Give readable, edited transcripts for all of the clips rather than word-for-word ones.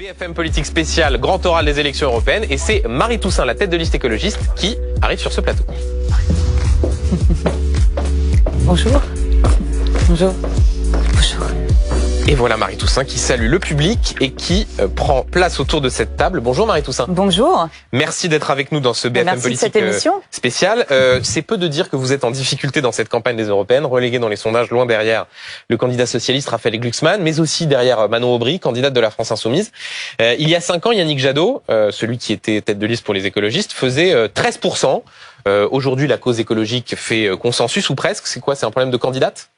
BFM Politique spéciale, grand oral des élections européennes, et c'est Marie Toussaint, la tête de liste écologiste, qui arrive sur ce plateau. Bonjour. Bonjour. Bonjour. Et voilà Marie Toussaint qui salue le public et qui prend place autour de cette table. Bonjour Marie Toussaint. Bonjour. Merci d'être avec nous dans ce BFM Politique spécial. C'est peu de dire que vous êtes en difficulté dans cette campagne des européennes, relégué dans les sondages loin derrière le candidat socialiste Raphaël Glucksmann, mais aussi derrière Manon Aubry, candidate de la France Insoumise. Il y a 5 ans, Yannick Jadot, celui qui était tête de liste pour les écologistes, faisait 13%. Aujourd'hui, la cause écologique fait consensus ou presque. C'est quoi? C'est un problème de candidate?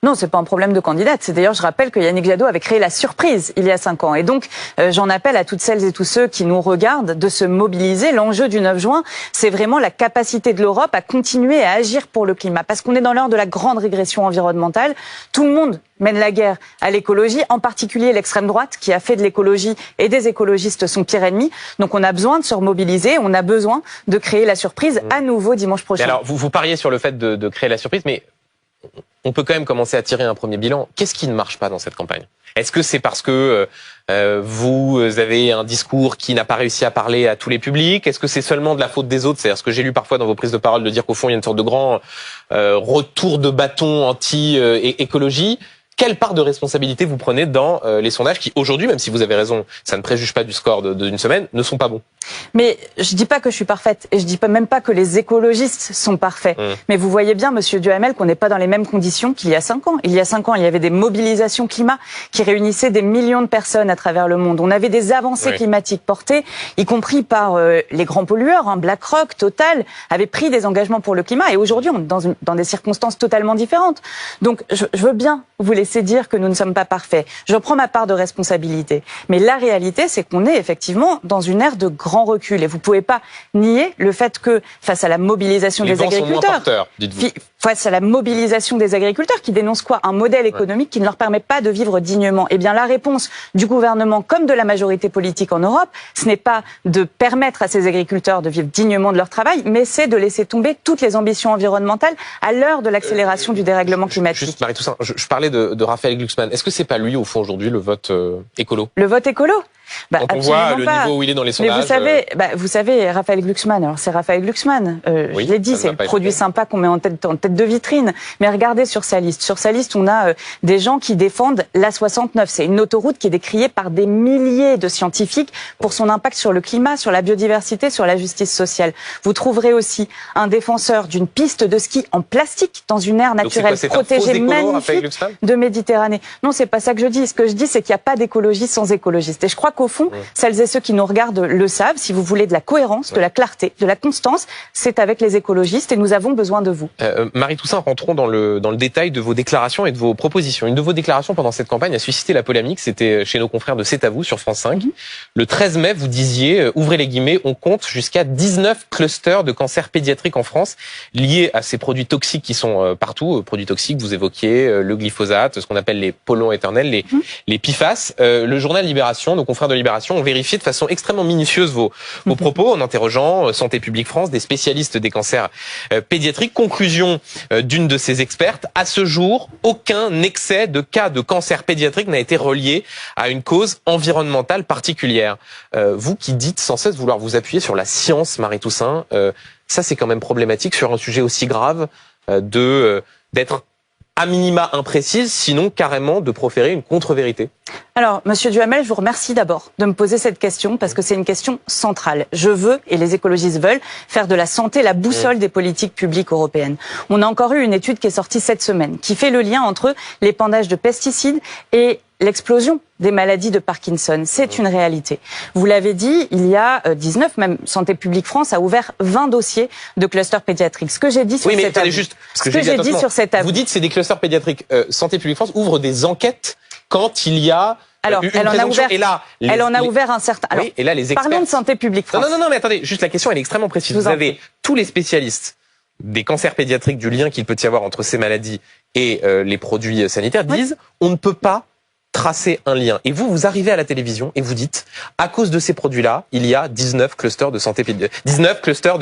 Non, c'est pas un problème de candidate. C'est d'ailleurs, je rappelle que Yannick Jadot avait créé la surprise il y a 5 ans. Et donc, j'en appelle à toutes celles et tous ceux qui nous regardent de se mobiliser. L'enjeu du 9 juin, c'est vraiment la capacité de l'Europe à continuer à agir pour le climat. Parce qu'on est dans l'heure de la grande régression environnementale. Tout le monde mène la guerre à l'écologie, en particulier l'extrême droite qui a fait de l'écologie et des écologistes son pire ennemi. Donc on a besoin de se remobiliser, on a besoin de créer la surprise à nouveau dimanche prochain. Mais alors, vous pariez sur le fait de créer la surprise, mais on peut quand même commencer à tirer un premier bilan. Qu'est-ce qui ne marche pas dans cette campagne? Est-ce que c'est parce que vous avez un discours qui n'a pas réussi à parler à tous les publics? Est-ce que c'est seulement de la faute des autres? C'est-à-dire ce que j'ai lu parfois dans vos prises de parole de dire qu'au fond il y a une sorte de grand retour de bâton anti-écologie. Quelle part de responsabilité vous prenez dans les sondages qui, aujourd'hui, même si vous avez raison, ça ne préjuge pas du score d'une semaine, ne sont pas bons? Mais je dis pas que je suis parfaite et je dis même pas que les écologistes sont parfaits. Mais vous voyez bien, Monsieur Duhamel, qu'on n'est pas dans les mêmes conditions qu'il y a 5 ans. Il y a 5 ans, il y avait des mobilisations climat qui réunissaient des millions de personnes à travers le monde. On avait des avancées climatiques portées, y compris par les grands pollueurs. BlackRock, Total avaient pris des engagements pour le climat. Et aujourd'hui, on est dans des circonstances totalement différentes. Donc, je veux bien vous laisser dire que nous ne sommes pas parfaits. Je prends ma part de responsabilité. Mais la réalité, c'est qu'on est effectivement dans une ère de grand recul. Et vous pouvez pas nier le fait que, face à la mobilisation des agriculteurs, face à la mobilisation des agriculteurs qui dénoncent quoi? Un modèle économique qui ne leur permet pas de vivre dignement. Eh bien, la réponse du gouvernement comme de la majorité politique en Europe, ce n'est pas de permettre à ces agriculteurs de vivre dignement de leur travail, mais c'est de laisser tomber toutes les ambitions environnementales à l'heure de l'accélération du dérèglement climatique. Juste, Marie Toussaint, je parlais de Raphaël Glucksmann. Est-ce que c'est pas lui, au fond, aujourd'hui, le vote écolo? Le vote écolo? Quand on voit le niveau où il est dans les sondages. Mais vous savez, Raphaël Glucksmann, alors c'est Raphaël Glucksmann, je l'ai dit, c'est le produit sympa qu'on met en tête de vitrine. Mais regardez sur sa liste. Sur sa liste, on a des gens qui défendent l'A69. C'est une autoroute qui est décriée par des milliers de scientifiques pour son impact sur le climat, sur la biodiversité, sur la justice sociale. Vous trouverez aussi un défenseur d'une piste de ski en plastique dans une aire naturelle protégée magnifique de Méditerranée. Non, c'est pas ça que je dis. Ce que je dis, c'est qu'il n'y a pas d'écologie sans écologiste. Et je crois qu'au fond, celles et ceux qui nous regardent le savent. Si vous voulez de la cohérence, de la clarté, de la constance, c'est avec les écologistes et nous avons besoin de vous. Marie Toussaint, rentrons dans le détail de vos déclarations et de vos propositions. Une de vos déclarations pendant cette campagne a suscité la polémique. C'était chez nos confrères de C'est à vous sur France 5. Le 13 mai, vous disiez, ouvrez les guillemets, on compte jusqu'à 19 clusters de cancer pédiatrique en France liés à ces produits toxiques qui sont partout. Produits toxiques, vous évoquiez le glyphosate, ce qu'on appelle les polluants éternels, les PFAS. Le journal Libération, nos confrères de Libération ont vérifié de façon extrêmement minutieuse vos propos en interrogeant Santé publique France, des spécialistes des cancers pédiatriques. Conclusion d'une de ces expertes, à ce jour, aucun excès de cas de cancer pédiatrique n'a été relié à une cause environnementale particulière. Vous qui dites sans cesse vouloir vous appuyer sur la science, Marie Toussaint, ça c'est quand même problématique sur un sujet aussi grave d'être à minima imprécise, sinon carrément de proférer une contre-vérité. Alors, Monsieur Duhamel, je vous remercie d'abord de me poser cette question parce que c'est une question centrale. Je veux, et les écologistes veulent, faire de la santé la boussole des politiques publiques européennes. On a encore eu une étude qui est sortie cette semaine, qui fait le lien entre l'épandage de pesticides et l'explosion des maladies de Parkinson. C'est une réalité. Vous l'avez dit, il y a 19, même Santé publique France a ouvert 20 dossiers de clusters pédiatriques. Ce que j'ai dit sur cette vous dites c'est des clusters pédiatriques. Santé publique France ouvre des enquêtes quand il y a elle en a ouvert un certain. Alors, et là, les experts... Parlons de Santé publique France. Non, mais attendez, juste la question, elle est extrêmement précise. Vous avez tous les spécialistes des cancers pédiatriques, du lien qu'il peut y avoir entre ces maladies et les produits sanitaires, disent on ne peut pas tracer un lien. Et vous arrivez à la télévision et vous dites, à cause de ces produits-là, il y a 19 clusters de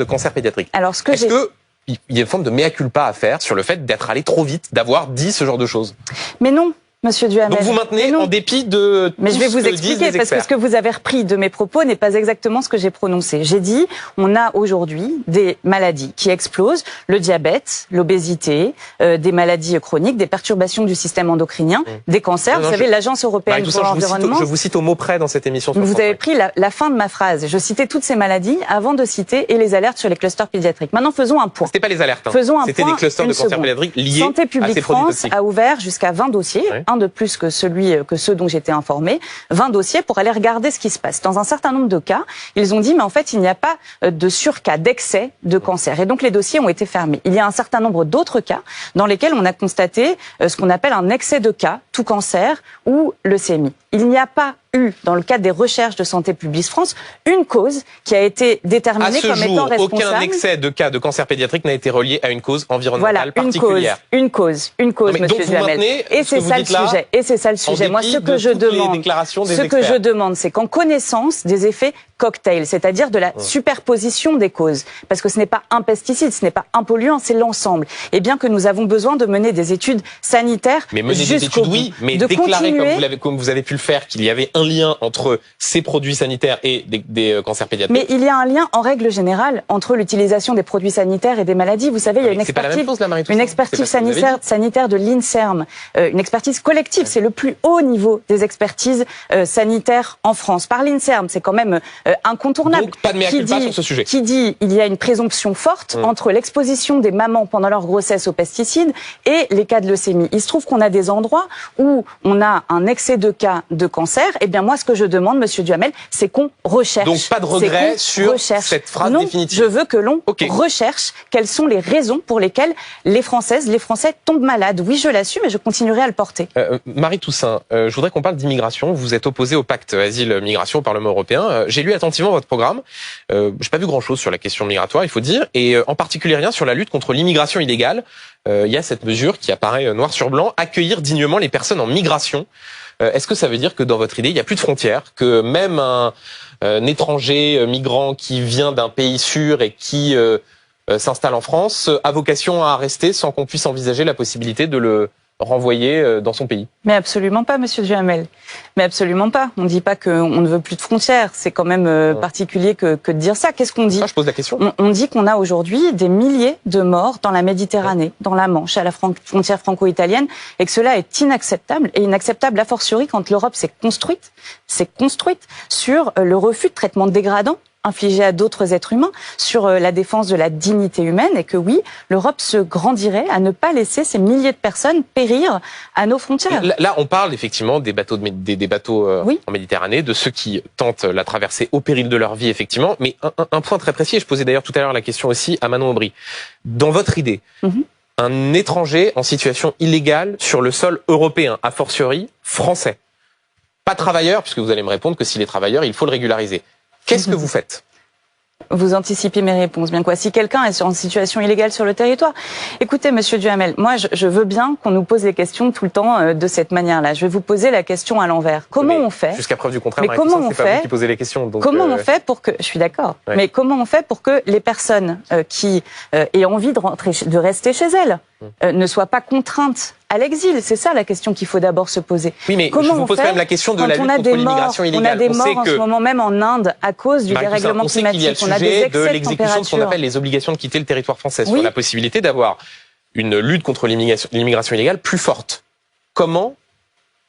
cancer pédiatrique. Alors, Est-ce qu'il y a une forme de mea culpa à faire sur le fait d'être allé trop vite, d'avoir dit ce genre de choses? Mais non. Monsieur Duhamel. Donc vous maintenez en dépit de tout Mais je vais vous ce que expliquer, disent les parce que ce que vous avez repris de mes propos n'est pas exactement ce que j'ai prononcé. J'ai dit, on a aujourd'hui des maladies qui explosent, le diabète, l'obésité, des maladies chroniques, des perturbations du système endocrinien, des cancers. Vous savez, l'Agence européenne pour l'environnement... Je vous cite au mot près dans cette émission. Vous avez pris la fin de ma phrase. Je citais toutes ces maladies avant de citer et les alertes sur les clusters pédiatriques. Maintenant, faisons un point. C'était pas les alertes. Faisons un C'était point. des clusters de cancer pédiatrique liés Santé à publique ces produits France toxiques. a ouvert jusqu'à 20 dossiers, un de plus que ceux dont j'étais informée, 20 dossiers pour aller regarder ce qui se passe. Dans un certain nombre de cas, ils ont dit, mais en fait, il n'y a pas de surcas, d'excès de cancer. Et donc, les dossiers ont été fermés. Il y a un certain nombre d'autres cas dans lesquels on a constaté ce qu'on appelle un excès de cas, tout cancer ou leucémie. Il n'y a pas eu, dans le cadre des recherches de Santé publique France, une cause qui a été déterminée comme étant responsable. Aucun excès de cas de cancer pédiatrique n'a été relié à une cause environnementale particulière. Une cause, Monsieur Duhamel. Et c'est ça le sujet. Et c'est ça le sujet. Moi, ce que je demande, c'est qu'en connaissance des effets cocktail, c'est-à-dire de la superposition des causes, parce que ce n'est pas un pesticide, ce n'est pas un polluant, c'est l'ensemble. Et bien que nous avons besoin de mener des études sanitaires jusqu'au bout. Oui, mais déclarer comme vous avez pu le faire qu'il y avait un lien entre ces produits sanitaires et des cancers pédiatriques. Mais il y a un lien en règle générale entre l'utilisation des produits sanitaires et des maladies. Vous savez, il y a une expertise sanitaire de l'INSERM, une expertise collective. C'est le plus haut niveau des expertises sanitaires en France. Par l'INSERM, c'est quand même incontournable. Donc, pas de mea culpa sur ce sujet. Qui dit il y a une présomption forte entre l'exposition des mamans pendant leur grossesse aux pesticides et les cas de leucémie. Il se trouve qu'on a des endroits où on a un excès de cas de cancer. Eh bien, moi, ce que je demande, Monsieur Duhamel, c'est qu'on recherche. Donc, pas de regret sur cette phrase définitive. Je veux que l'on recherche quelles sont les raisons pour lesquelles les Françaises, les Français tombent malades. Oui, je l'assume et je continuerai à le porter. Marie Toussaint, je voudrais qu'on parle d'immigration. Vous êtes opposée au pacte asile-migration au Parlement européen. J'ai lu attentivement votre programme. J'ai pas vu grand-chose sur la question migratoire, il faut dire, et en particulier rien sur la lutte contre l'immigration illégale. Il y a cette mesure qui apparaît noir sur blanc, accueillir dignement les personnes en migration. Est-ce que ça veut dire que dans votre idée, il n'y a plus de frontières, que même un étranger migrant qui vient d'un pays sûr et qui s'installe en France a vocation à rester sans qu'on puisse envisager la possibilité de le renvoyer dans son pays? Mais absolument pas, Monsieur Duhamel. Mais absolument pas. On ne dit pas qu'on ne veut plus de frontières. C'est quand même particulier que de dire ça. Qu'est-ce qu'on dit? Je pose la question. On dit qu'on a aujourd'hui des milliers de morts dans la Méditerranée, dans la Manche, à la frontière franco-italienne, et que cela est inacceptable, et inacceptable a fortiori quand l'Europe s'est construite sur le refus de traitement dégradant infligé à d'autres êtres humains, sur la défense de la dignité humaine, et que oui, l'Europe se grandirait à ne pas laisser ces milliers de personnes périr à nos frontières. Là, on parle effectivement des bateaux, en Méditerranée, de ceux qui tentent la traversée au péril de leur vie, effectivement. Mais un point très précis, et je posais d'ailleurs tout à l'heure la question aussi à Manon Aubry. Dans votre idée, un étranger en situation illégale sur le sol européen, a fortiori français, pas travailleur, puisque vous allez me répondre que s'il est travailleur, il faut le régulariser. Qu'est-ce que vous faites? Vous anticipez mes réponses. Bien quoi? Si quelqu'un est en situation illégale sur le territoire, écoutez, Monsieur Duhamel, moi, je veux bien qu'on nous pose les questions tout le temps de cette manière-là. Je vais vous poser la question à l'envers. Comment on fait? Jusqu'à preuve du contraire, c'est pas vous qui posez les questions. Donc comment on fait pour que, je suis d'accord, mais comment on fait pour que les personnes qui aient envie de rester chez elles ne soient pas contraintes à l'exil? C'est ça la question qu'il faut d'abord se poser. Oui, mais je vous pose quand même la question de la lutte contre l'immigration illégale. On a des morts en ce moment même en Inde à cause du dérèglement climatique. On a des excès de l'exécution de ce qu'on appelle les obligations de quitter le territoire français, sur la possibilité d'avoir une lutte contre l'immigration illégale plus forte. Comment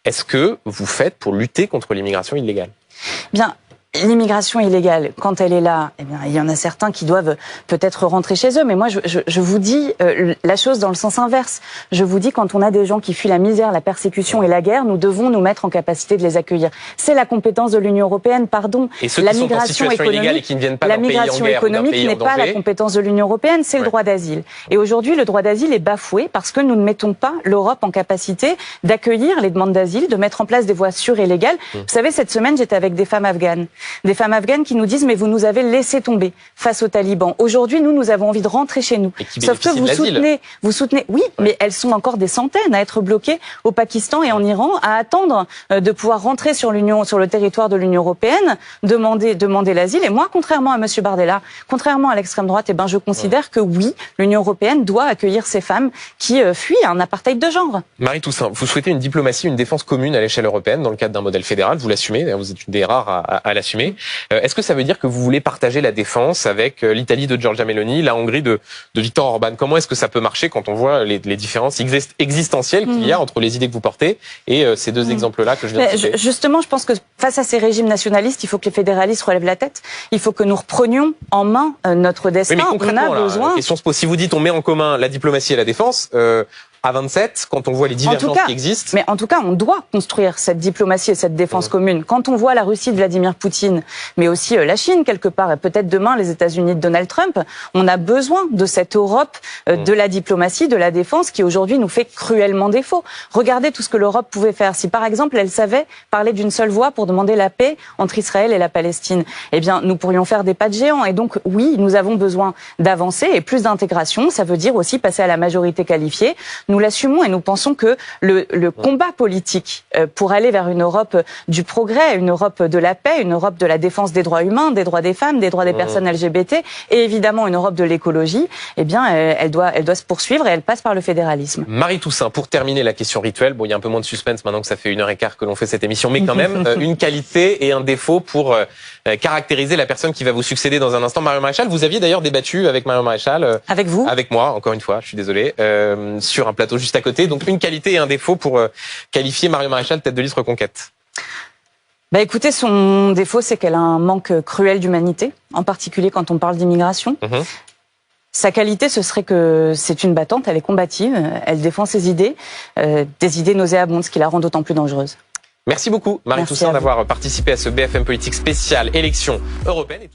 est-ce que vous faites pour lutter contre l'immigration illégale? Bien. L'immigration illégale, quand elle est là, eh bien, il y en a certains qui doivent peut-être rentrer chez eux. Mais moi, je vous dis la chose dans le sens inverse. Je vous dis, quand on a des gens qui fuient la misère, la persécution et la guerre, nous devons nous mettre en capacité de les accueillir. C'est la compétence de l'Union européenne, pardon. Et ceux qui sont en situation illégale et qui ne viennent pas d'un pays en guerre, la migration économique n'est pas la compétence de l'Union européenne, c'est le droit d'asile. Et aujourd'hui, le droit d'asile est bafoué parce que nous ne mettons pas l'Europe en capacité d'accueillir les demandes d'asile, de mettre en place des voies sûres et légales. Vous savez, cette semaine, j'étais avec des femmes afghanes. Des femmes afghanes qui nous disent mais vous nous avez laissé tomber face aux talibans. Aujourd'hui, nous avons envie de rentrer chez nous. Sauf que vous soutenez, oui, mais elles sont encore des centaines à être bloquées au Pakistan et en Iran, à attendre de pouvoir rentrer sur le territoire de l'Union européenne, demander l'asile. Et moi, contrairement à Monsieur Bardella, contrairement à l'extrême droite, eh ben, je considère que oui, l'Union européenne doit accueillir ces femmes qui fuient un apartheid de genre. Marie Toussaint, vous souhaitez une diplomatie, une défense commune à l'échelle européenne dans le cadre d'un modèle fédéral. Vous l'assumez, vous êtes une des rares à l'assumer. Est-ce que ça veut dire que vous voulez partager la défense avec l'Italie de Giorgia Meloni, la Hongrie de Viktor Orban? Comment est-ce que ça peut marcher quand on voit les différences existentielles qu'il y a entre les idées que vous portez et ces deux exemples-là que je viens de citer? Justement, je pense que face à ces régimes nationalistes, il faut que les fédéralistes relèvent la tête. Il faut que nous reprenions en main notre destin. Oui, mais concrètement, on a besoin. La question se pose. Si vous dites on met en commun la diplomatie et la défense, à 27, quand on voit les divergences qui existent. Mais en tout cas, on doit construire cette diplomatie et cette défense commune. Quand on voit la Russie de Vladimir Poutine, mais aussi la Chine quelque part, et peut-être demain les États-Unis de Donald Trump, on a besoin de cette Europe de la diplomatie, de la défense, qui aujourd'hui nous fait cruellement défaut. Regardez tout ce que l'Europe pouvait faire. Si par exemple elle savait parler d'une seule voix pour demander la paix entre Israël et la Palestine, eh bien nous pourrions faire des pas de géants. Et donc oui, nous avons besoin d'avancer et plus d'intégration. Ça veut dire aussi passer à la majorité qualifiée. Nous l'assumons et nous pensons que le combat politique pour aller vers une Europe du progrès, une Europe de la paix, une Europe de la défense des droits humains, des droits des femmes, des droits des personnes LGBT et évidemment une Europe de l'écologie, eh bien elle doit se poursuivre et elle passe par le fédéralisme. Marie Toussaint, pour terminer la question rituelle, bon, il y a un peu moins de suspense maintenant que ça fait 1h15 que l'on fait cette émission, mais quand même une qualité et un défaut pour caractériser la personne qui va vous succéder dans un instant. Marion Maréchal, vous aviez d'ailleurs débattu avec Marion Maréchal. Avec vous? Avec moi, encore une fois, je suis désolé, sur un plateau juste à côté. Donc une qualité et un défaut pour qualifier Marion Maréchal tête de liste Reconquête. Bah écoutez, son défaut, c'est qu'elle a un manque cruel d'humanité, en particulier quand on parle d'immigration. Sa qualité, ce serait que c'est une battante, elle est combative, elle défend ses idées, des idées nauséabondes, ce qui la rend d'autant plus dangereuse. Merci beaucoup, Marie Toussaint, d'avoir participé à ce BFM Politique spécial élection européenne.